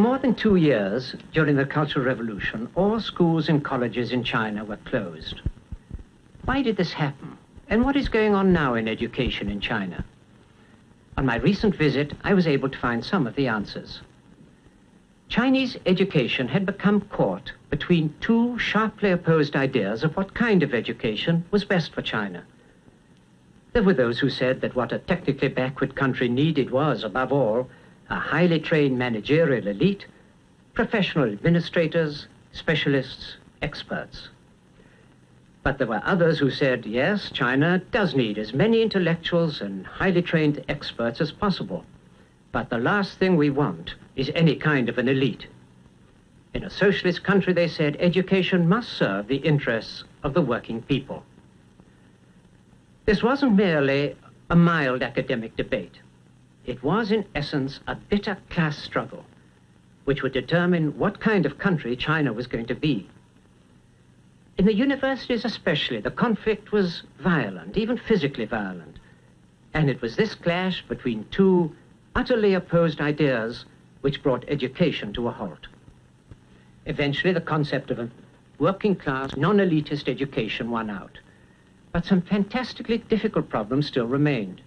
more than 2 years, during the Cultural Revolution, all schools and colleges in China were closed. Why did this happen? And what is going on now in education in China? On my recent visit, I was able to find some of the answers. Chinese education had become caught between two sharply opposed ideas of what kind of education was best for China. There were those who said that what a technically backward country needed was, above all, a highly trained managerial elite, professional administrators, specialists, experts. But there were others who said, yes, China does need as many intellectuals and highly trained experts as possible. But the last thing we want is any kind of an elite. In a socialist country, they said, education must serve the interests of the working people. This wasn't merely a mild academic debate. It was, in essence, a bitter class struggle, which would determine what kind of country China was going to be. In the universities especially, the conflict was violent, even physically violent. And it was this clash between two utterly opposed ideas which brought education to a halt. Eventually, the concept of a working-class, non-elitist education won out. But some fantastically difficult problems still remained.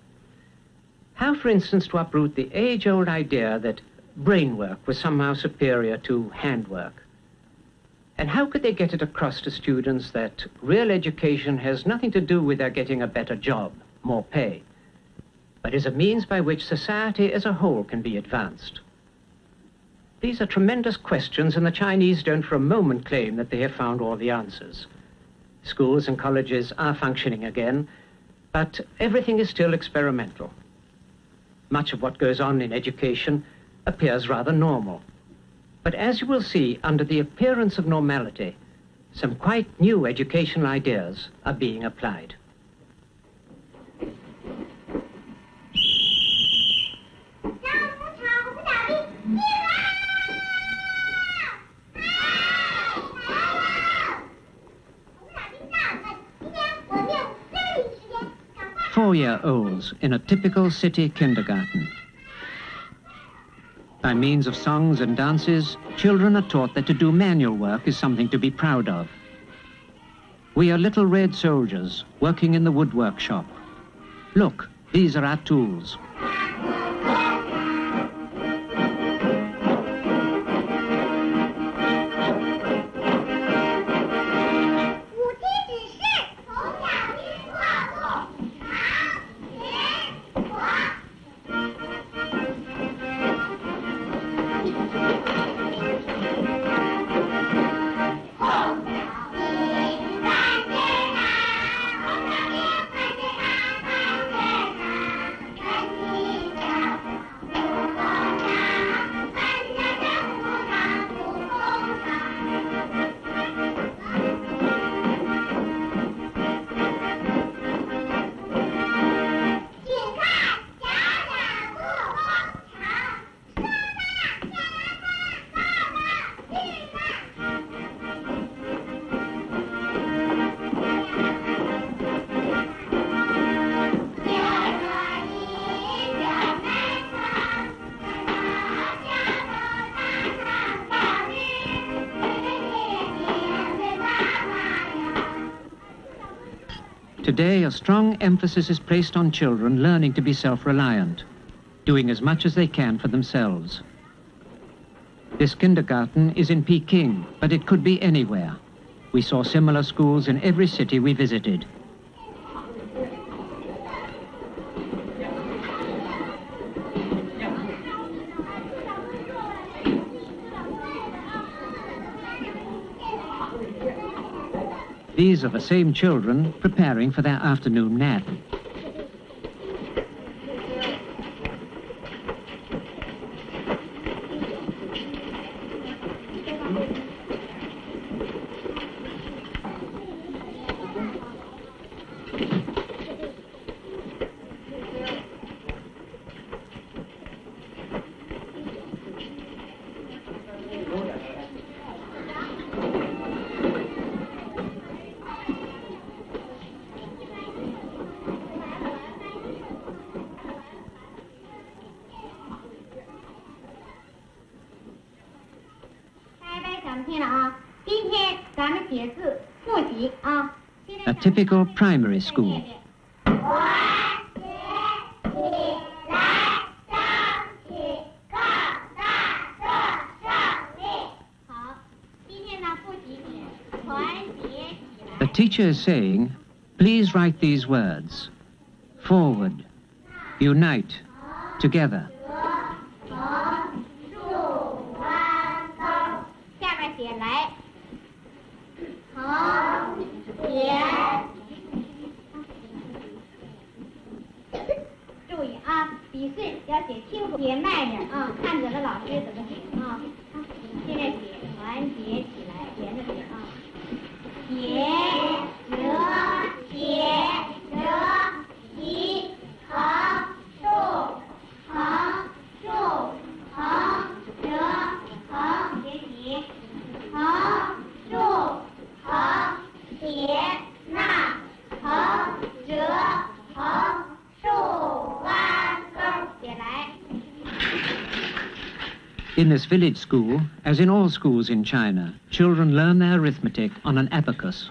How, for instance, to uproot the age-old idea that brain work was somehow superior to handwork? And how could they get it across to students that real education has nothing to do with their getting a better job, more pay, but is a means by which society as a whole can be advanced? These are tremendous questions, and the Chinese don't for a moment claim that they have found all the answers. Schools and colleges are functioning again, but everything is still experimental. Much of what goes on in education appears rather normal. But as you will see, under the appearance of normality, some quite new educational ideas are being applied. Four-year-olds in a typical city kindergarten. By means of songs and dances, children are taught that to do manual work is something to be proud of. We are little red soldiers working in the woodwork shop. Look, these are our tools. Today, a strong emphasis is placed on children learning to be self-reliant, doing as much as they can for themselves. This kindergarten is in Peking, but it could be anywhere. We saw similar schools in every city we visited. These are the same children preparing for their afternoon nap. A typical primary school. The teacher is saying, please write these words. Forward, unite, together. In this village school, as in all schools in China, children learn their arithmetic on an abacus.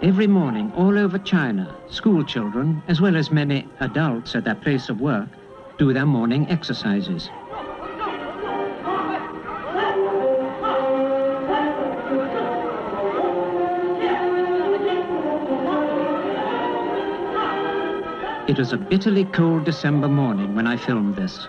Every morning, all over China, school children, as well as many adults at their place of work, do their morning exercises. It was a bitterly cold December morning when I filmed this.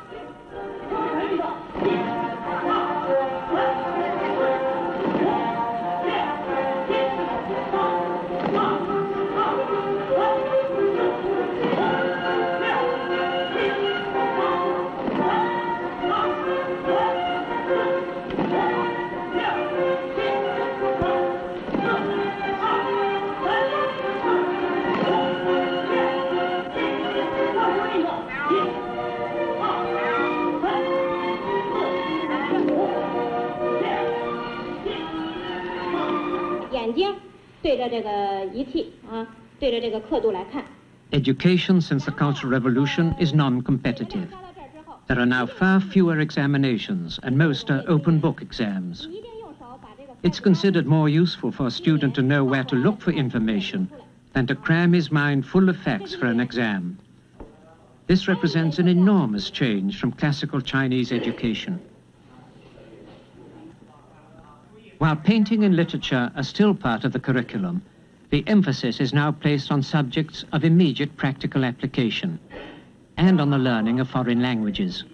Education since the Cultural Revolution is non-competitive. There are now far fewer examinations, and most are open book exams. It's considered more useful for a student to know where to look for information than to cram his mind full of facts for an exam. This represents an enormous change from classical Chinese education. While painting and literature are still part of the curriculum, the emphasis is now placed on subjects of immediate practical application and on the learning of foreign languages.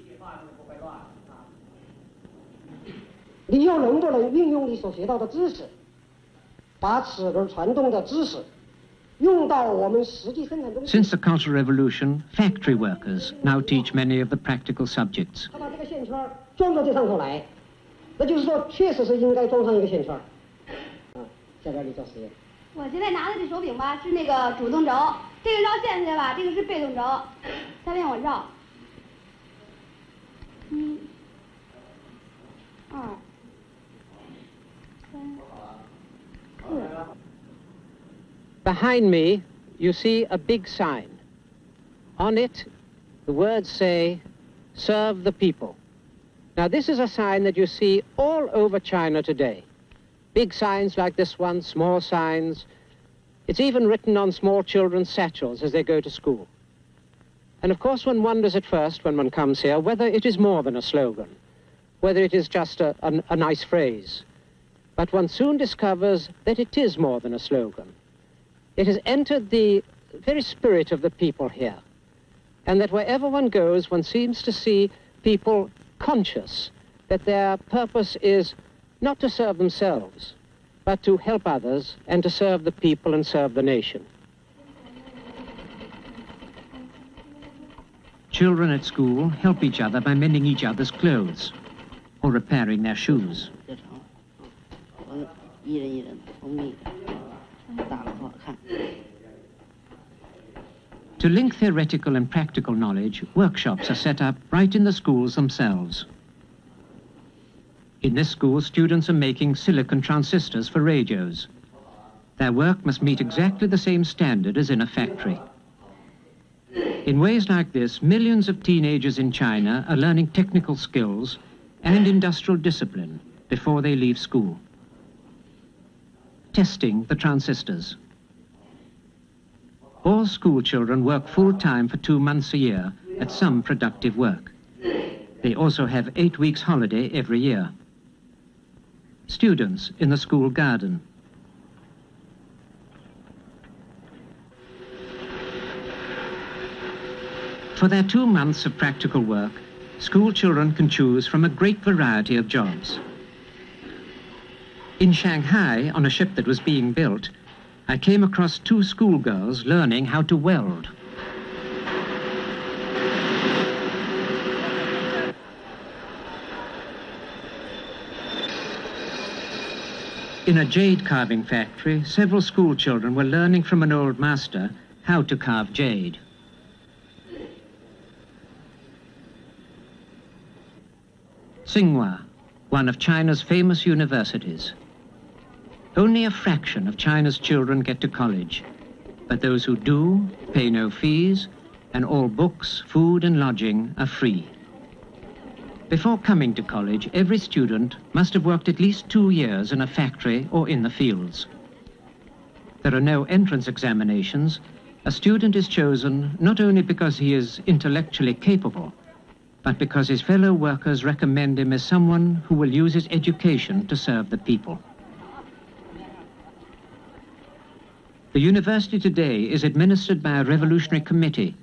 你要能不能运用你所学到的知识，把齿轮传动的知识用到我们实际生产中。 Since the Cultural Revolution, factory workers now teach many of the practical subjects. 他把这个线圈装到这上头来，那就是说，确实是应该装上一个线圈。下边你做实验。我现在拿的这手柄吧是那个主动轴，这个绕线去吧，这个是被动轴。下面我绕。1、2、3、4。 Behind me, you see a big sign. On it, the words say, "Serve the people." Now, this is a sign that you see all over China today. Big signs like this one, small signs. It's even written on small children's satchels as they go to school. And of course, one wonders at first when one comes here whether it is more than a slogan, whether it is just a nice phrase. But one soon discovers that it is more than a slogan. It has entered the very spirit of the people here, and that wherever one goes, one seems to see people conscious that their purpose is not to serve themselves, but to help others and to serve the people and serve the nation. Children at school help each other by mending each other's clothes or repairing their shoes. To link theoretical and practical knowledge, workshops are set up right in the schools themselves. In this school, students are making silicon transistors for radios. Their work must meet exactly the same standard as in a factory. In ways like this, millions of teenagers in China are learning technical skills and industrial discipline before they leave school. Testing the transistors. All school children work full-time for 2 months a year at some productive work. They also have 8 weeks holiday every year. Students in the school garden. For their 2 months of practical work, school children can choose from a great variety of jobs. In Shanghai, on a ship that was being built, I came across 2 schoolgirls learning how to weld. In a jade carving factory, several school children were learning from an old master how to carve jade. Tsinghua, one of China's famous universities. Only a fraction of China's children get to college, but those who do pay no fees, and all books, food and lodging are free. Before coming to college, every student must have worked at least 2 years in a factory or in the fields. There are no entrance examinations. A student is chosen not only because he is intellectually capable, but because his fellow workers recommend him as someone who will use his education to serve the people. The university today is administered by a revolutionary committee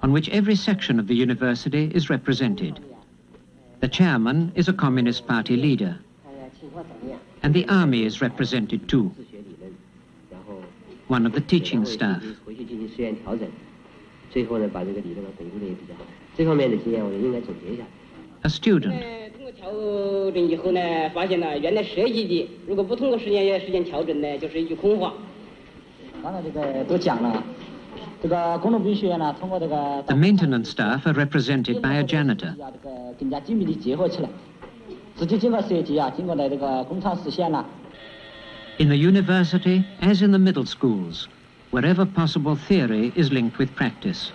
on which every section of the university is represented. The chairman is a Communist Party leader, and the army is represented too. One of the teaching staff. A student. The maintenance staff are represented by a janitor. In the university, as in the middle schools, wherever possible, theory is linked with practice.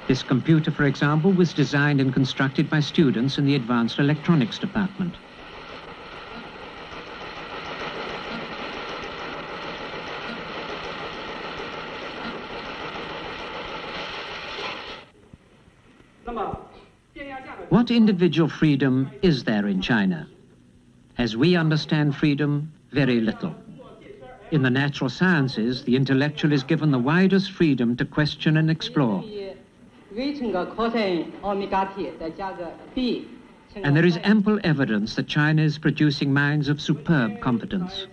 This computer, for example, was designed and constructed by students in the advanced electronics department. What individual freedom is there in China? As we understand freedom, very little. In the natural sciences, the intellectual is given the widest freedom to question and explore. And there is ample evidence that China is producing minds of superb competence.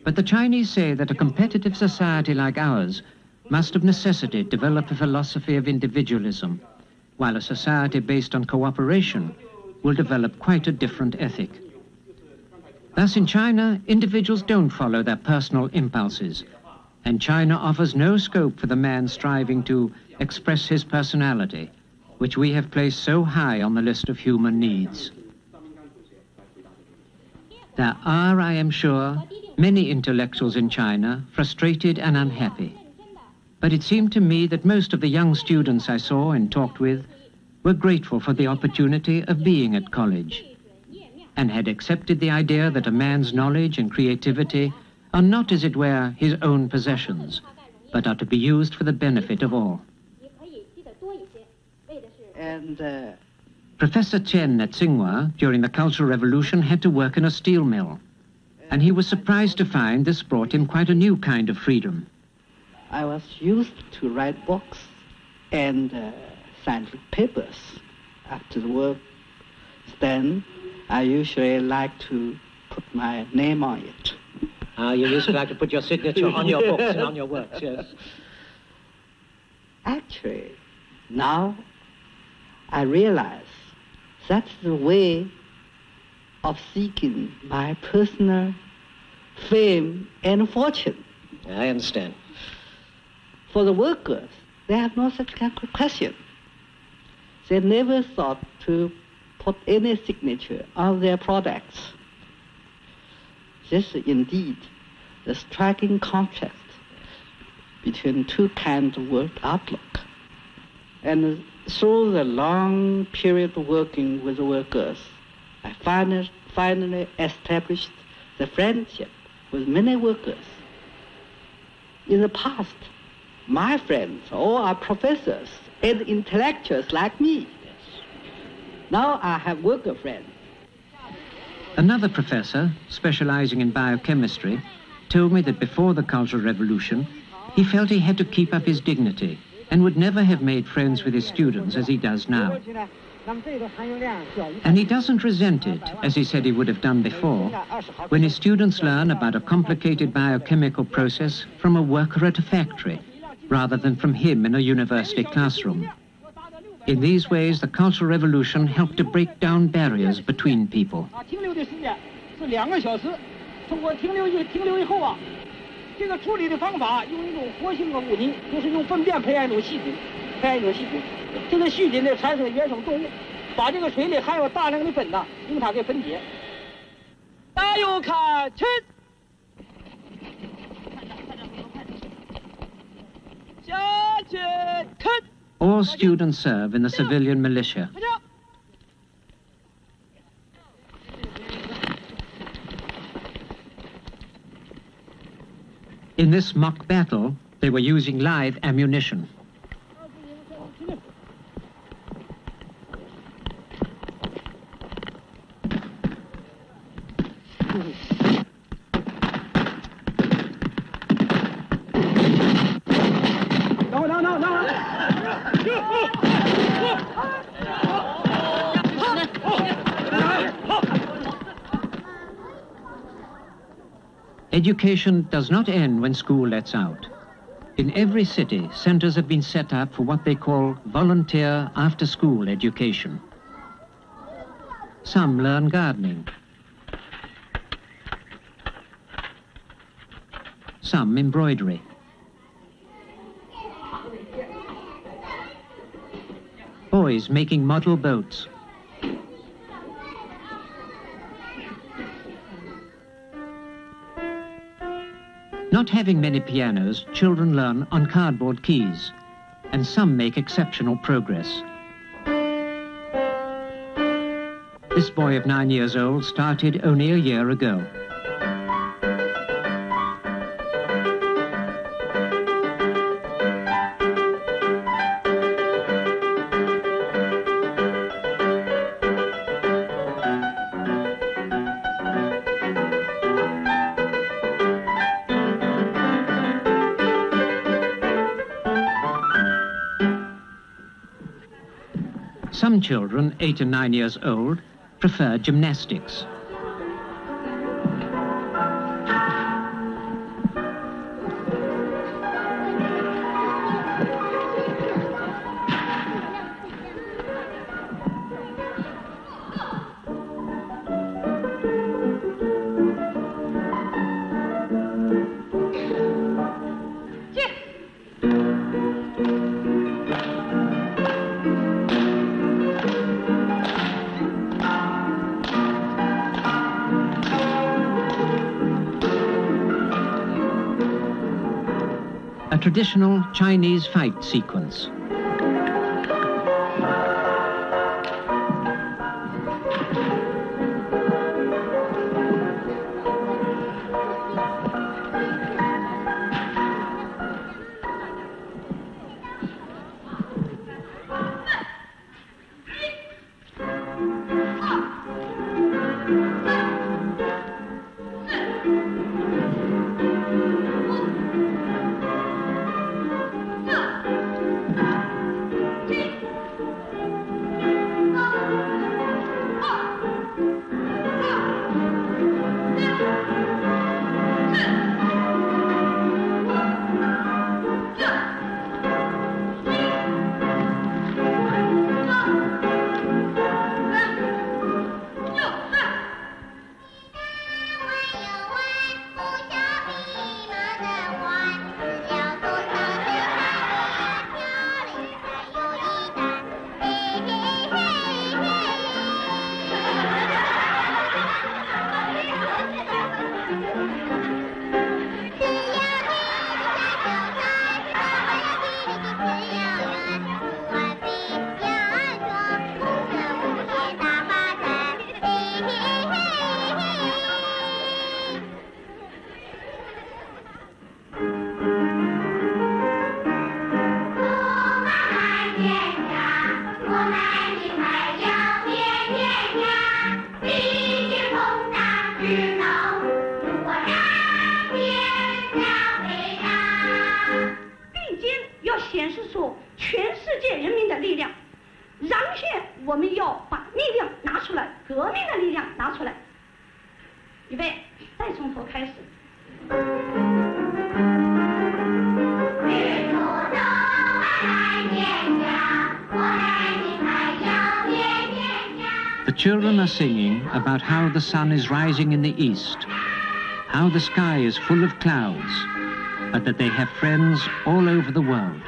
But the Chinese say that a competitive society like ours must of necessity develop a philosophy of individualism, while a society based on cooperation will develop quite a different ethic. Thus, in China, individuals don't follow their personal impulses, and China offers no scope for the man striving to express his personality, which we have placed so high on the list of human needs. There are, I am sure, many intellectuals in China frustrated and unhappy. But it seemed to me that most of the young students I saw and talked with were grateful for the opportunity of being at college and had accepted the idea that a man's knowledge and creativity are not, as it were, his own possessions, but are to be used for the benefit of all. Professor Chen at Tsinghua, during the Cultural Revolution, had to work in a steel mill, and he was surprised to find this brought him quite a new kind of freedom. I was used to write books and scientific papers after the work. Then I usually like to put my name on it. You used to like to put your signature on your books and on your works, yes. Actually, now I realize that's the way of seeking my personal fame and fortune. I understand. For the workers, they have no such kind of question. they never thought to put any signature on their products. This is indeed the striking contrast between two kinds of work outlook. And through the long period of working with the workers, I finally established the friendship with many workers. In the past, my friends all are professors and intellectuals like me. Now I have worker friends. Another professor, specializing in biochemistry, told me that before the Cultural Revolution, he felt he had to keep up his dignity and would never have made friends with his students as he does now. And he doesn't resent it, as he said he would have done before, when his students learn about a complicated biochemical process from a worker at a factory, rather than from him in a university classroom. In these ways, the Cultural Revolution helped to break down barriers between people. 这个处理的方法用一种活性的物体，就是用粪便培养一种细菌，这个细菌呢产生原生动物，把这个水里含有大量的苯呐，用它给分解。加油看齐！下去看。 All students serve in the civilian militia. In this mock battle, they were using live ammunition. Education does not end when school lets out. In every city, centers have been set up for what they call volunteer after-school education. Some learn gardening. Some embroidery. Boys making model boats. Not having many pianos, children learn on cardboard keys, and some make exceptional progress. This boy of 9 years old started only a year ago. Some children, 8 and 9 years old, prefer gymnastics. A traditional Chinese fight sequence. 诉全世界人民的力量。然后我们要把力量拿出来，革命的力量拿出来。预备，再从头开始。The children are singing about how the sun is rising in the east, how the sky is full of clouds, but that they have friends all over the world.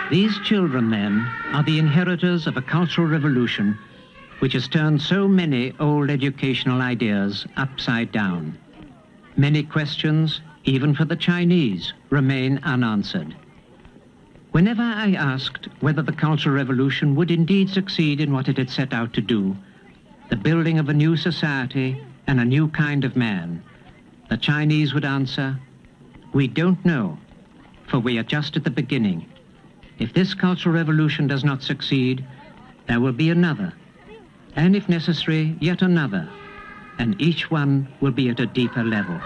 These children, then, are the inheritors of a cultural revolution which has turned so many old educational ideas upside down. Many questions, even for the Chinese, remain unanswered. Whenever I asked whether the Cultural Revolution would indeed succeed in what it had set out to do, the building of a new society and a new kind of man, the Chinese would answer, "We don't know, for we are just at the beginning. If this Cultural Revolution does not succeed, there will be another, and if necessary, yet another, and each one will be at a deeper level."